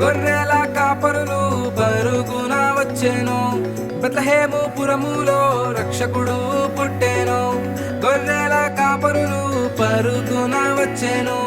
గొర్రెల కాపరులు పరుగున వచ్చెను, బెత్లెహేము పురములో రక్షకుడు పుట్టెను. గొర్రెల కాపరులు పరుగున వచ్చెను,